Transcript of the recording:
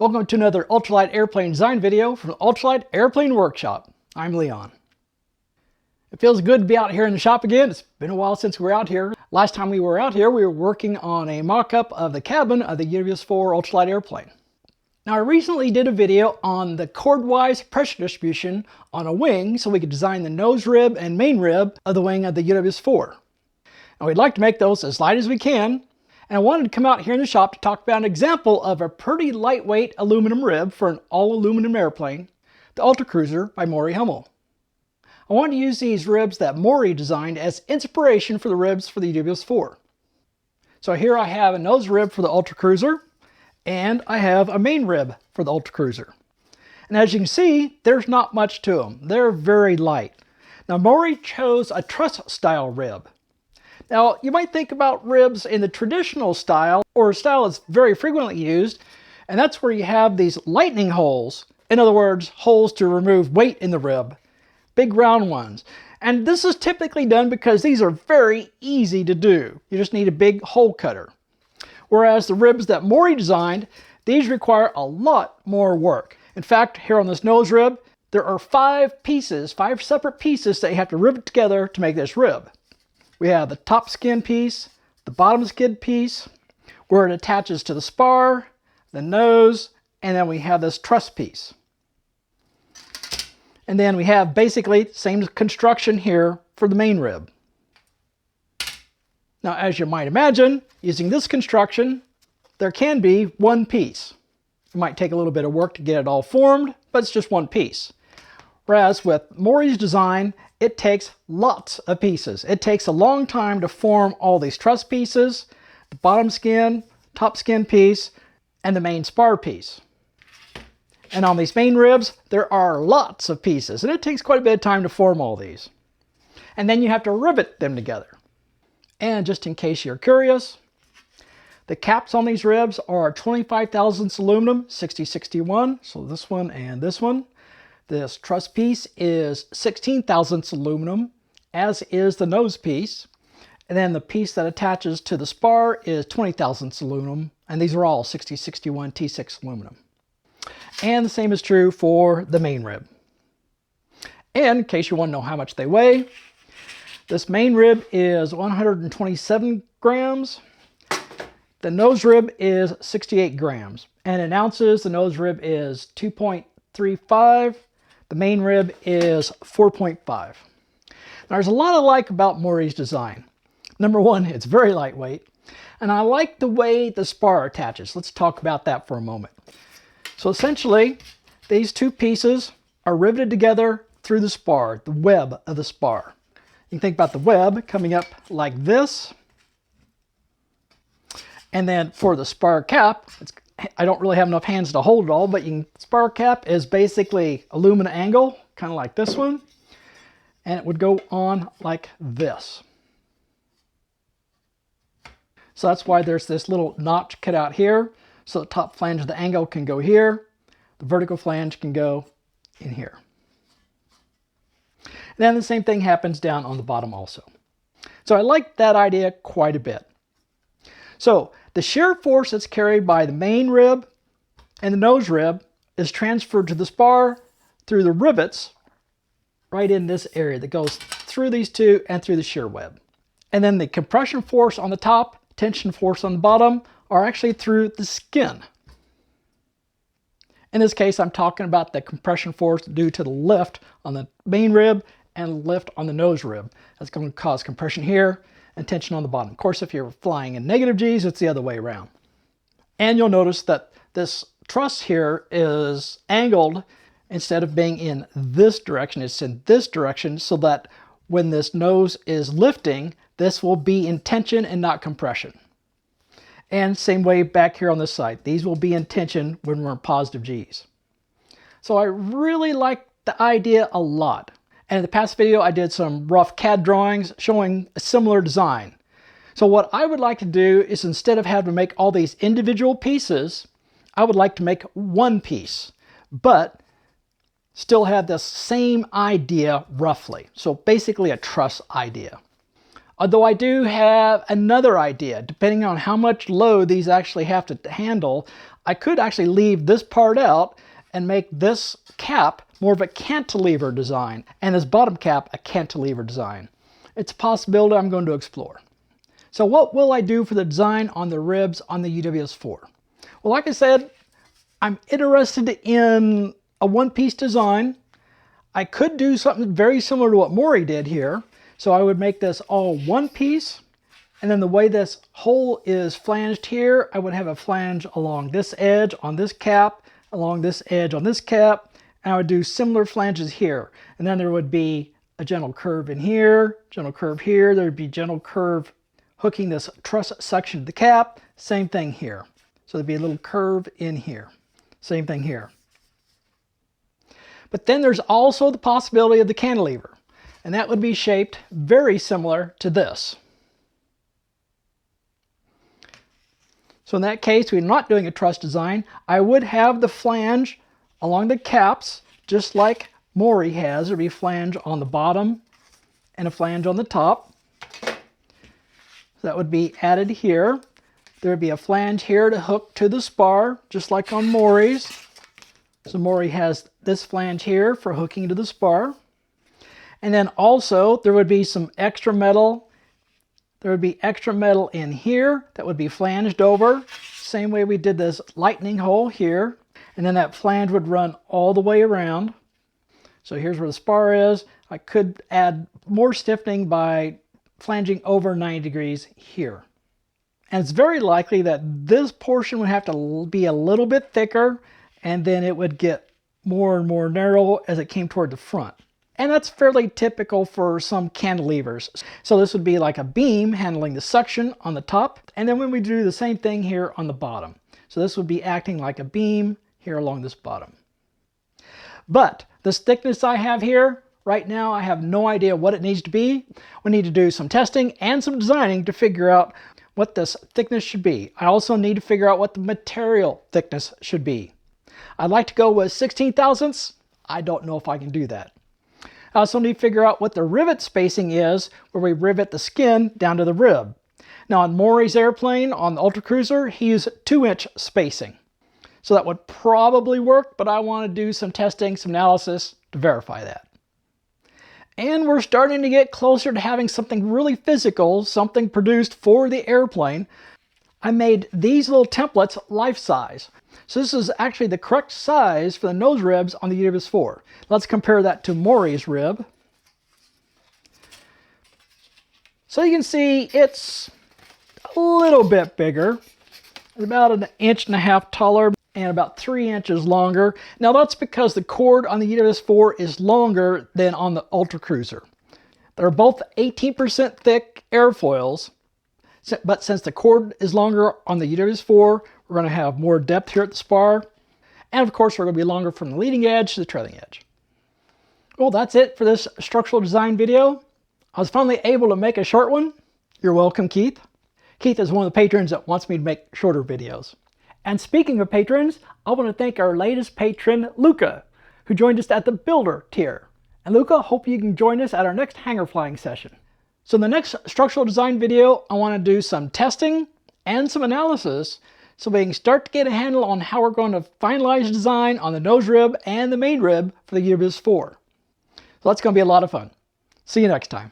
Welcome to another Ultralight Airplane Design video from the Ultralight Airplane Workshop. I'm Leon. It feels good to be out here in the shop again. It's been a while since we were out here. Last time we were out here, we were working on a mock-up of the cabin of the UWS-4 Ultralight airplane. Now, I recently did a video on the chord-wise pressure distribution on a wing so we could design the nose rib and main rib of the wing of the UWS-4. And we'd like to make those as light as we can. And I wanted to come out here in the shop to talk about an example of a pretty lightweight aluminum rib for an all-aluminum airplane, the Ultracruiser by Morry Hummel. I wanted to use these ribs that Morry designed as inspiration for the ribs for the UWS-4. So here I have a nose rib for the Ultracruiser, and I have a main rib for the Ultracruiser. And as you can see, there's not much to them. They're very light. Now, Morry chose a truss-style rib. Now, you might think about ribs in the traditional style, or a style that's very frequently used, and that's where you have these lightning holes. In other words, holes to remove weight in the rib. Big round ones. And this is typically done because these are very easy to do. You just need a big hole cutter. Whereas the ribs that Morry designed, these require a lot more work. In fact, here on this nose rib, there are five separate pieces that you have to rivet together to make this rib. We have the top skin piece, the bottom skin piece, where it attaches to the spar, the nose, and then we have this truss piece. And then we have basically the same construction here for the main rib. Now, as you might imagine, using this construction, there can be one piece. It might take a little bit of work to get it all formed, but it's just one piece. Whereas with Morry's design, it takes lots of pieces. It takes a long time to form all these truss pieces, the bottom skin, top skin piece, and the main spar piece. And on these main ribs, there are lots of pieces, and it takes quite a bit of time to form all these. And then you have to rivet them together. And just in case you're curious, the caps on these ribs are 25 thousandths aluminum, 6061, so this one and this one. This truss piece is 16 thousandths aluminum, as is the nose piece. And then the piece that attaches to the spar is 20 thousandths aluminum, and these are all 6061 T6 aluminum. And the same is true for the main rib. And in case you want to know how much they weigh, this main rib is 127 grams. The nose rib is 68 grams. And in ounces, the nose rib is 2.35. The main rib is 4.5. Now, there's a lot I like about Morry's design. Number one, it's very lightweight. And I like the way the spar attaches. Let's talk about that for a moment. So essentially, these two pieces are riveted together through the spar, the web of the spar. You can think about the web coming up like this. And then for the spar cap, I don't really have enough hands to hold it all, but spar cap is basically aluminum angle, kind of like this one. And it would go on like this. So that's why there's this little notch cut out here. So the top flange of the angle can go here. The vertical flange can go in here. And then the same thing happens down on the bottom also. So I like that idea quite a bit. So the shear force that's carried by the main rib and the nose rib is transferred to the spar through the rivets right in this area that goes through these two and through the shear web. And then the compression force on the top, tension force on the bottom are actually through the skin. In this case, I'm talking about the compression force due to the lift on the main rib and lift on the nose rib. That's going to cause compression here and tension on the bottom. Of course, if you're flying in negative G's, it's the other way around. And you'll notice that this truss here is angled. Instead of being in this direction, it's in this direction, so that when this nose is lifting, this will be in tension and not compression. And same way back here on this side. These will be in tension when we're in positive G's. So I really like the idea a lot. And in the past video, I did some rough CAD drawings showing a similar design. So what I would like to do is, instead of having to make all these individual pieces, I would like to make one piece, but still have the same idea roughly. So basically a truss idea. Although I do have another idea. Depending on how much load these actually have to handle, I could actually leave this part out and make this cap more of a cantilever design and this bottom cap a cantilever design. It's a possibility I'm going to explore. So what will I do for the design on the ribs on the UWS-4? Well, like I said, I'm interested in a one-piece design. I could do something very similar to what Morry did here. So I would make this all one piece, and then the way this hole is flanged here, I would have a flange along this edge on this cap, along this edge on this cap, and I would do similar flanges here. And then there would be a gentle curve in here, gentle curve here, there would be gentle curve hooking this truss section to the cap, same thing here. So there'd be a little curve in here, same thing here. But then there's also the possibility of the cantilever. And that would be shaped very similar to this. So in that case, we're not doing a truss design. I would have the flange along the caps, just like Morry has. There'd be a flange on the bottom and a flange on the top. So that would be added here. There would be a flange here to hook to the spar, just like on Morry's. So Morry has this flange here for hooking to the spar. And then also there would be some extra metal. There would be extra metal in here that would be flanged over. Same way we did this lightning hole here. And then that flange would run all the way around. So here's where the spar is. I could add more stiffening by flanging over 90 degrees here. And it's very likely that this portion would have to be a little bit thicker, and then it would get more and more narrow as it came toward the front. And that's fairly typical for some cantilevers. So this would be like a beam handling the suction on the top. And then when we do the same thing here on the bottom. So this would be acting like a beam here along this bottom. But this thickness I have here, right now I have no idea what it needs to be. We need to do some testing and some designing to figure out what this thickness should be. I also need to figure out what the material thickness should be. I'd like to go with 16 thousandths. I don't know if I can do that. I also need to figure out what the rivet spacing is, where we rivet the skin down to the rib. Now on Morry's airplane, on the Ultra Cruiser, he used 2-inch spacing. So that would probably work, but I want to do some testing, some analysis to verify that. And we're starting to get closer to having something really physical, something produced for the airplane. I made these little templates life-size. So this is actually the correct size for the nose ribs on the UWS-4. Let's compare that to Morry's rib. So you can see it's a little bit bigger, about 1.5 inches taller and about 3 inches longer. Now that's because the cord on the UWS-4 is longer than on the Ultra Cruiser. They're both 18% thick airfoils, but since the cord is longer on the UWS-4, we're going to have more depth here at the spar. And of course, we're going to be longer from the leading edge to the trailing edge. Well, that's it for this structural design video. I was finally able to make a short one. You're welcome, Keith. Keith is one of the patrons that wants me to make shorter videos. And speaking of patrons, I want to thank our latest patron, Luca, who joined us at the Builder tier. And Luca, hope you can join us at our next hangar flying session. So in the next structural design video, I want to do some testing and some analysis so we can start to get a handle on how we're going to finalize design on the nose rib and the main rib for the UWS-4. So that's going to be a lot of fun. See you next time.